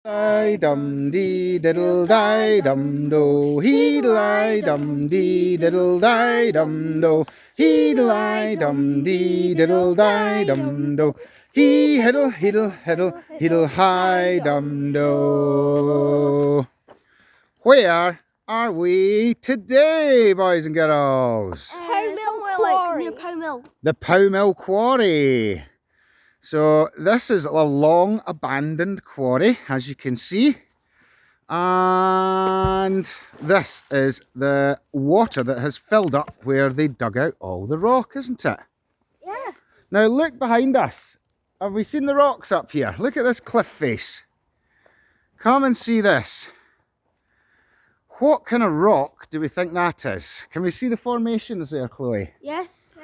I dum dee diddle die dum do, heedle I dum dee diddle die dum do, heedle I dum dee diddle die dum do, he hiddle hiddle hiddle hiddle hi dum do. Where are we today, boys and girls? Near Pow Mill. The Pow Mill Quarry. So this is a long abandoned quarry, as you can see, and this is the water that has filled up where they dug out all the rock, isn't it? Yeah. Now look behind us. Have we seen the rocks up here? Look at this cliff face. Come and see this. What kind of rock do we think that is? Can we see the formations there, Chloe? Yes.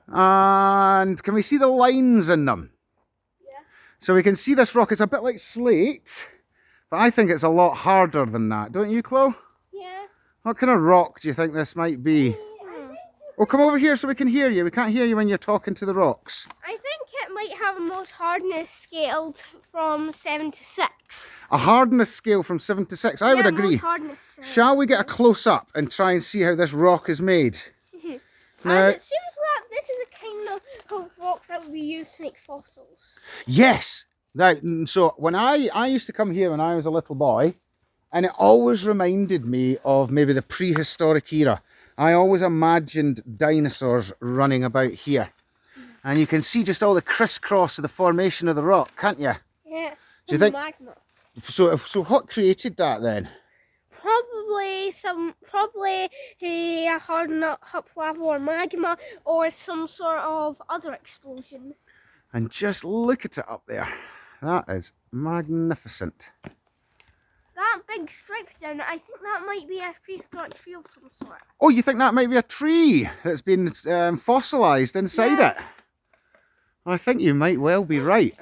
And can we see the lines in them? So we can see this rock. It's a bit like slate, but I think it's a lot harder than that. Don't you, Chloe? Yeah. What kind of rock do you think this might be? Well, come over here so we can hear you. We can't hear you when you're talking to the rocks. I think it might have a most hardness scaled from 7 to 6. A hardness scale from 7 to 6. I would agree. Most hardness, Shall we get a close-up and try and see how this rock is made? Now, and it seems like this is a kind of rock that would be used to make fossils. yes. So when I used to come here when I was a little boy, and it always reminded me of maybe the prehistoric era. I always imagined dinosaurs running about here. And you can see just all the crisscross of the formation of the rock, can't you? Yeah. Do you think? Magma. So what created that then? Probably a hardened up lava or magma or some sort of other explosion. And just look at it up there. That is magnificent. That big stripe down there, I think that might be a prehistoric tree of some sort. Oh, you think that might be a tree that's been fossilised inside it? I think you might well be right.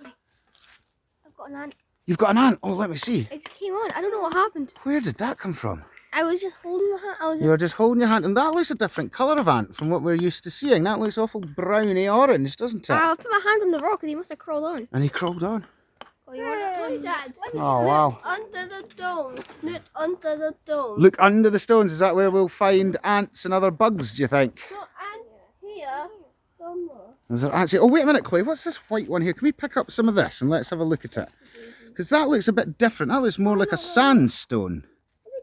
I've got an ant. You've got an ant? Oh, let me see. It just came on. I don't know what happened. Where did that come from? I was just holding the hand. You were just holding your hand, and that looks a different colour of ant from what we're used to seeing. That looks awful browny orange, doesn't it? I put my hand on the rock and he must have crawled on. And he crawled on. Oh, Dad. Oh, wow. Under the dome. Look under the dome. Look under the stones. Is that where we'll find ants and other bugs, do you think? No ant here. Somewhere. Is there ants here? Oh, wait a minute, Chloe. What's this white one here? Can we pick up some of this and let's have a look at it? Because that looks a bit different. That looks more like a sandstone.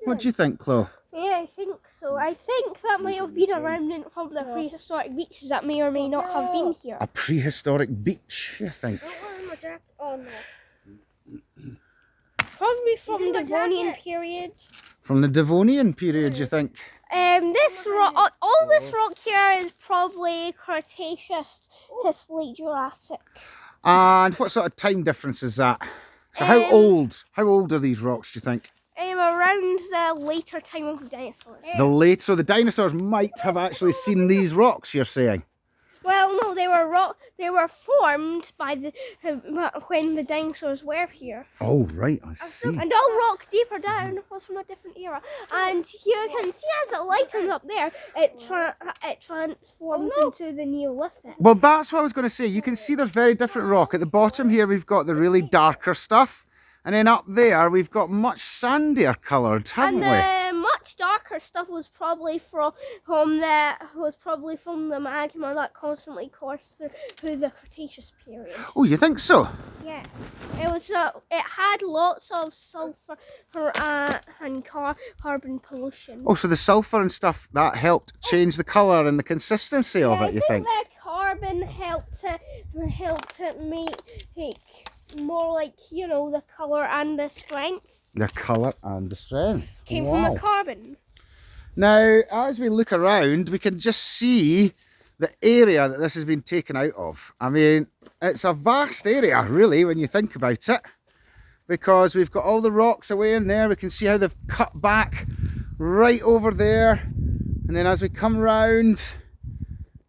What do you think, Chloe? Yeah, I think so. I think that might have been a remnant from the prehistoric beaches that may or may not have been here. A prehistoric beach, you think? Oh no. Probably from the Devonian period. From the Devonian period, you think? This rock, all this rock here is probably Cretaceous to late Jurassic. And what sort of time difference is that? So how old are these rocks, do you think? Around the later time of the dinosaurs. So the dinosaurs might have actually seen these rocks, you're saying? Well, no, they were formed by when the dinosaurs were here. Oh, right, I see. And all rock deeper down was from a different era. And you can see as it lightens up there, it transforms into the Neolithic. Well, that's what I was going to say. You can see there's very different rock. At the bottom here, we've got the really darker stuff. And then up there, we've got much sandier coloured, haven't we? And the much darker stuff was probably from the magma that constantly coursed through the Cretaceous period. Oh, you think so? Yeah, it had lots of sulfur and carbon pollution. Oh, so the sulphur and stuff, that helped change the colour and the consistency of it, you think? I think the carbon helped it make more like, the colour and the strength. The colour and the strength. Came from the carbon. Now, as we look around, we can just see the area that this has been taken out of. I mean, it's a vast area, really, when you think about it. Because we've got all the rocks away in there. We can see how they've cut back right over there. And then as we come round,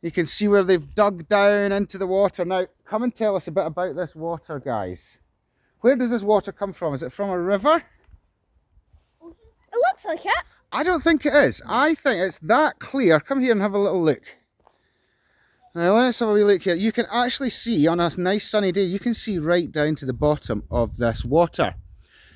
you can see where they've dug down into the water. Now, come and tell us a bit about this water, guys. Where does this water come from? Is it from a river? It looks like it. I don't think it is. I think it's that clear. Come here and have a little look. Now let's have a wee look here. You can actually see on a nice sunny day, you can see right down to the bottom of this water.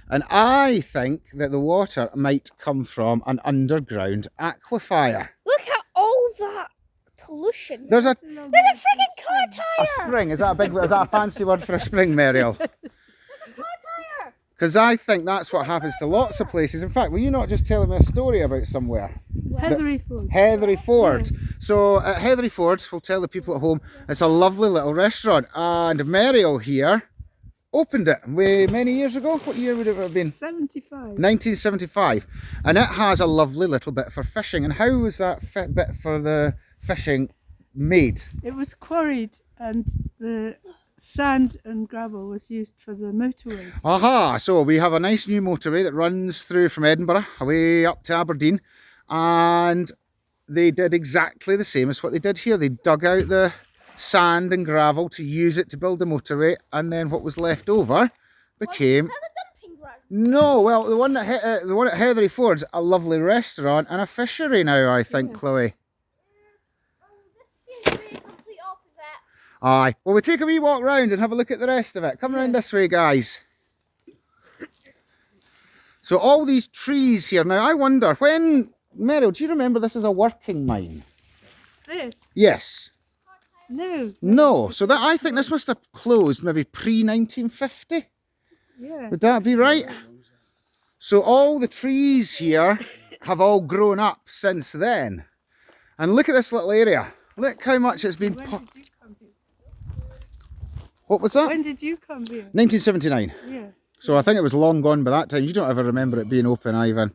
And I think that the water might come from an underground aquifer. Look at all that pollution. There's a There's a freaking car tire. spring. Is that a fancy word for a spring, Mariel? There's a car tire. Because I think that's what happens to lots of places. In fact, were you not just telling me a story about somewhere? Heathery Ford. Heathery Ford. So at Heathery Ford, we'll tell the people at home, it's a lovely little restaurant. And Mariel here opened it many years ago. What year would it have been? 75. 1975. And it has a lovely little bit for fishing. And how was that bit for the fishing made? It was quarried and the sand and gravel was used for the motorway. Aha, so we have a nice new motorway that runs through from Edinburgh away up to Aberdeen, and they did exactly the same as what they did here. They dug out the sand and gravel to use it to build the motorway, and then what was left over became... Is that the dumping ground? No, well, the one at Heathery Ford's a lovely restaurant and a fishery now, I think, Chloe. This seems to be a complete opposite. Aye. Well, we'll take a wee walk round and have a look at the rest of it. Come round this way, guys. So all these trees here. Now, I wonder, when... Meryl, do you remember this is a working mine? This? Yes. No. No. So that I think this must have closed maybe pre-1950. Yeah. Would that be right? So all the trees here have all grown up since then. And look at this little area. Look how much it's been... When did you come here? What was that? When did you come here? 1979. Yeah. So I think it was long gone by that time. You don't ever remember it being open, Ivan.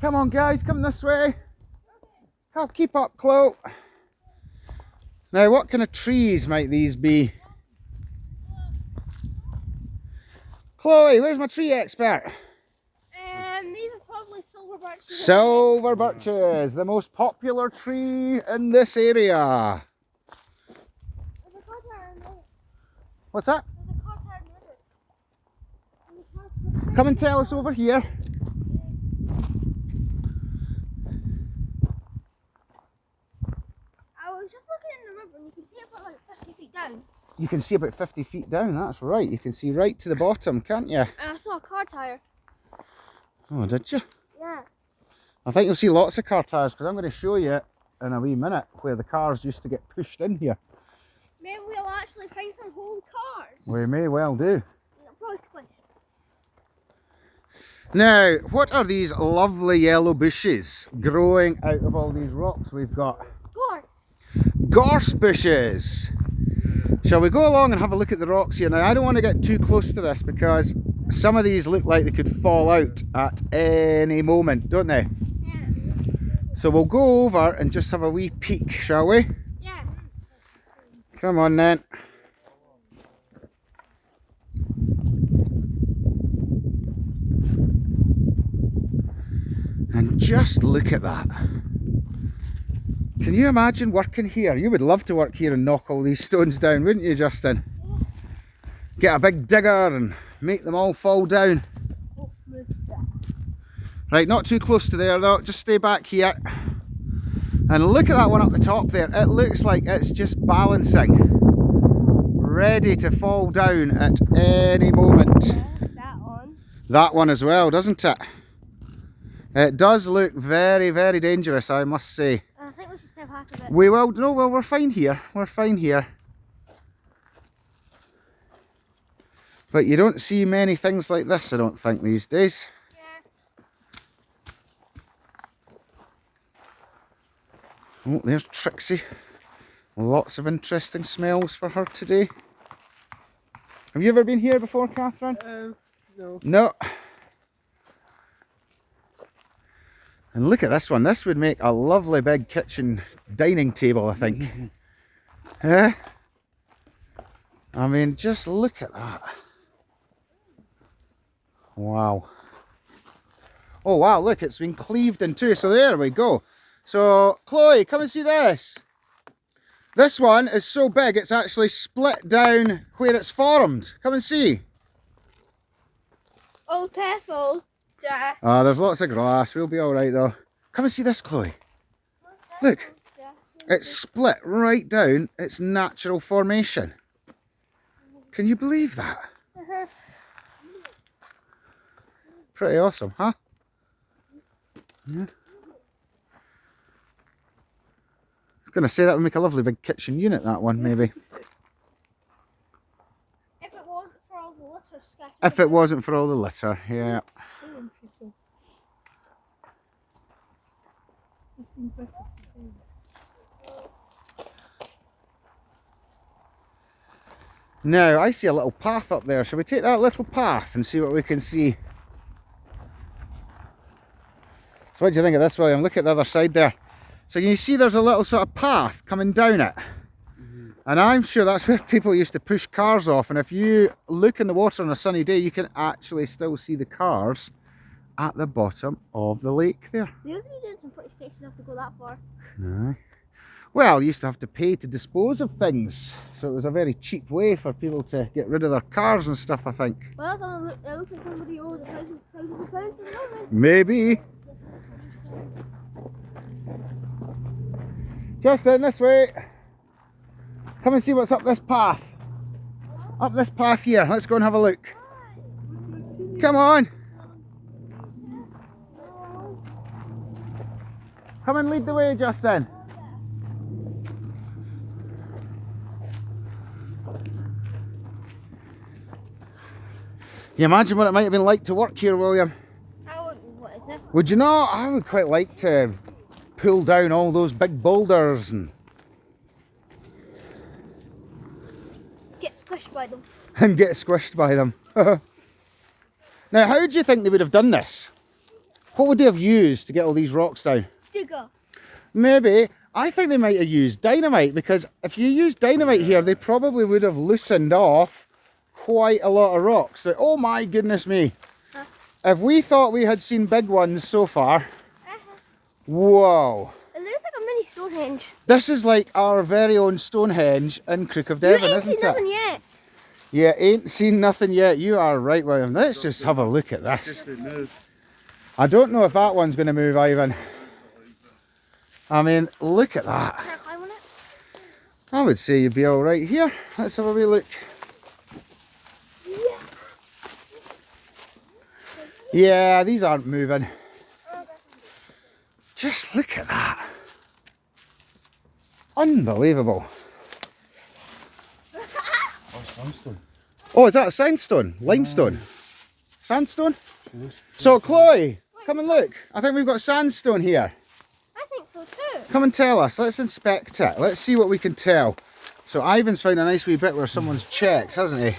Come on, guys, come this way. Come, keep up, Chloe. Now, what kind of trees might these be? Chloe, where's my tree expert? These are probably silver birches. Silver birches, the most popular tree in this area. There's a car tire in there. What's that? There's a car tire in there. Come and tell us over here. I was just looking in the river and you can see it about like 50 feet down. You can see about 50 feet down, that's right. You can see right to the bottom, can't you? And I saw a car tire. Oh, did you? Yeah. I think you'll see lots of car tires because I'm going to show you in a wee minute where the cars used to get pushed in here. Maybe we'll actually find some whole cars. We may well do. They'll probably squish. Now, what are these lovely yellow bushes growing out of all these rocks we've got? Gorse. Gorse bushes! Shall we go along and have a look at the rocks here? Now, I don't want to get too close to this because some of these look like they could fall out at any moment, don't they? Yeah. So we'll go over and just have a wee peek, shall we? Yeah. Come on then. And just look at that. Can you imagine working here? You would love to work here and knock all these stones down, wouldn't you, Justin? Get a big digger and make them all fall down. Right, not too close to there though, just stay back here. And look at that one up the top there. It looks like it's just balancing, ready to fall down at any moment. That one. That one as well, doesn't it? It does look very, very dangerous, I must say. I think we should step back a bit. We will, no, well, we're fine here. We're fine here. But you don't see many things like this, I don't think, these days. Yeah. Oh, there's Trixie. Lots of interesting smells for her today. Have you ever been here before, Catherine? No. No. And look at this one. This would make a lovely big kitchen dining table, I think. Yeah. I mean, just look at that. Wow. Oh, wow, look, it's been cleaved in two. So there we go. So, Chloe, come and see this. This one is so big, it's actually split down where it's formed. Come and see. Oh, careful. Yeah. There's lots of grass. We'll be all right, though. Come and see this, Chloe. Look. It's split right down its natural formation. Can you believe that? Uh-huh. Pretty awesome, huh? Yeah. I was going to say that would make a lovely big kitchen unit, that one, maybe. If it wasn't for all the litter scattered If it about. wasn't for all the litter, yeah. Showing people. Nothing better to do. Now, I see a little path up there. Shall we take that little path and see what we can see? So what do you think of this, William? Look at the other side there. So you see there's a little sort of path coming down it. And I'm sure that's where people used to push cars off. And if you look in the water on a sunny day, you can actually still see the cars at the bottom of the lake there. They used to be doing some pretty sketchy stuff to go that far. Aye. Well, you used to have to pay to dispose of things. So it was a very cheap way for people to get rid of their cars and stuff, I think. Well, it looks like somebody owed thousands of pounds to the government. Maybe. Justin, this way. Come and see what's up this path. Up this path here. Let's go and have a look. Come on. Come and lead the way, Justin. Can you imagine what it might have been like to work here, William? What is it? Would you not? I would quite like to pull down all those big boulders and Get squished by them. get squished by them. Now, how do you think they would have done this? What would they have used to get all these rocks down? Digger. Maybe. I think they might have used dynamite, because if you use dynamite here, they probably would have loosened off quite a lot of rocks. So, oh my goodness me. Huh? If we thought we had seen big ones so far, whoa. It looks like a mini Stonehenge. This is like our very own Stonehenge in Crook of Devon, You ain't isn't seen it? nothing yet. Yeah, ain't seen nothing yet. You are right, William. Let's just have a look at this. I don't know if that one's going to move, Ivan. I mean, look at that. Can I climb on it? I would say you'd be all right here. Let's have a wee look. Yeah, these aren't moving. Just look at that. Unbelievable. Oh, is that a sandstone? Limestone? Sandstone? So, Chloe, come and look. I think we've got sandstone here. I think so too. Come and tell us. Let's inspect it. Let's see what we can tell. So, Ivan's found a nice wee bit where someone's checked, hasn't he?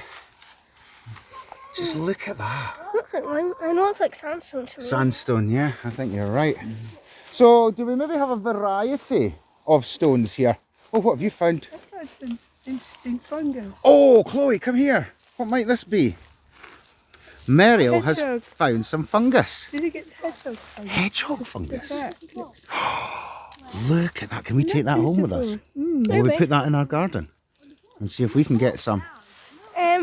Just look at that. Looks like lime. I know it's like sandstone to me. Sandstone, yeah, I think you're right. So, do we maybe have a variety of stones here? Oh, what have you found? I found some interesting fungus. Oh, Chloe, come here. What might this be? Muriel has Hedgehog. found some fungus. Do you think it's hedgehog fungus? Hedgehog The fungus? back looks Look at that. Can we take that home with us? Mm. Or we Maybe. put that in our garden and see if we can get some.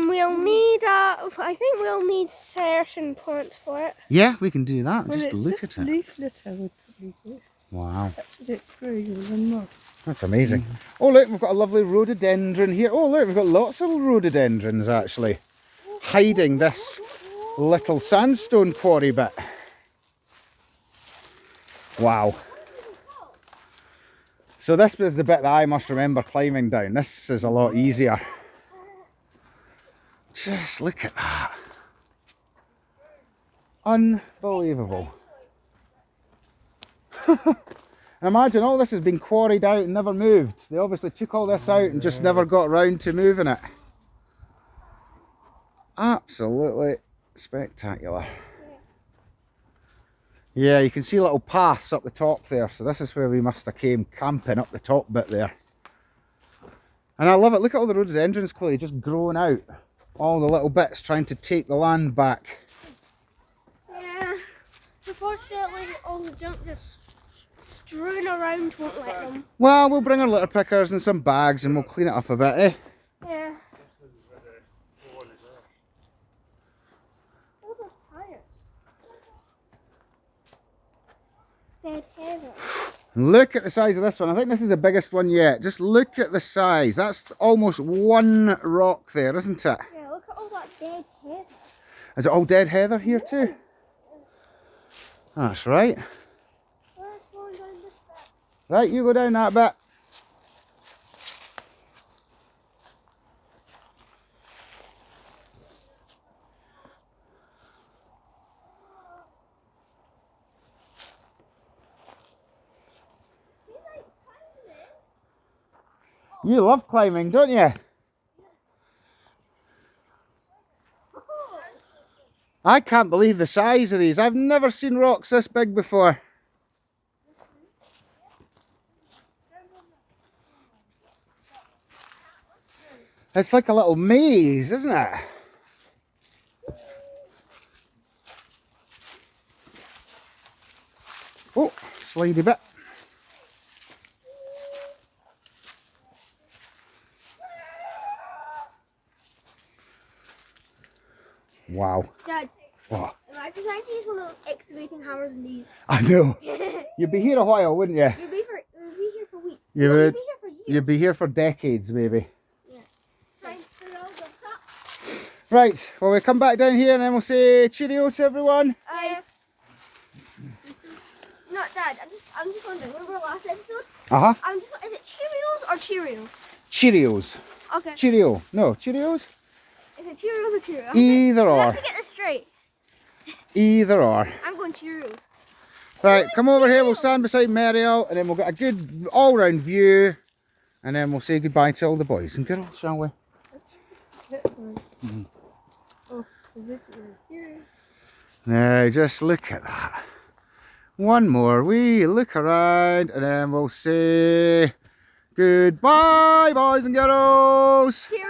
We'll need. I think we'll need certain plants for it. Yeah, we can do that. Well, Just it's look just at it. leaf litter would probably do. Wow, That's what it's growing within more. that's amazing. Oh, look, we've got a lovely rhododendron here. Oh, look, we've got lots of rhododendrons actually hiding this little sandstone quarry bit. Wow. So this was the bit that I must remember climbing down. This is a lot easier. Just look at that. Unbelievable. Imagine all this has been quarried out and never moved. They obviously took all this out and just never got around to moving it. Absolutely spectacular. Yeah, you can see little paths up the top there. So this is where we must have came camping, up the top bit there. And I love it. Look at all the rhododendrons, Chloe, just growing out. All the little bits trying to take the land back. Yeah. Unfortunately, all the junk just strewn around won't let them. Well, we'll bring our litter pickers and some bags and we'll clean it up a bit, eh? Yeah. Look at those tires. Dead heather. Look at the size of this one. I think this is the biggest one yet. Just look at the size. That's almost one rock there, isn't it? Yeah, look at all that dead heather. Is it all dead heather here too? That's right. Let's go down this bit. Right, you go down that bit. You love climbing, don't you? I can't believe the size of these. I've never seen rocks this big before. It's like a little maze, isn't it? Oh, slidey bit. Wow. Dad, What? imagine trying to use one of those excavating hammers and these. I know. You'd be here a while, wouldn't you? You'd be here for weeks. You No, would. You'd be here for years. You'd be here for decades, maybe. Time for all the top. Right, well, we'll come back down here and then we'll say cheerio to everyone. No, Dad, I'm just wondering, remember our last episode? Uh-huh. Is it Cheerios or Cheerio? Cheerios. Okay. Cheerio. No, Cheerios? Is it Cheerios or Cheerio? Either I or. have to get this straight. Either or. I'm going Cheerios. Right, come over here, we'll stand beside Mariel and then we'll get a good all-round view and then we'll say goodbye to all the boys and girls, shall we? Oh, is it here? Now, just look at that. One more wee look around and then we'll say goodbye, boys and girls. Cheerios.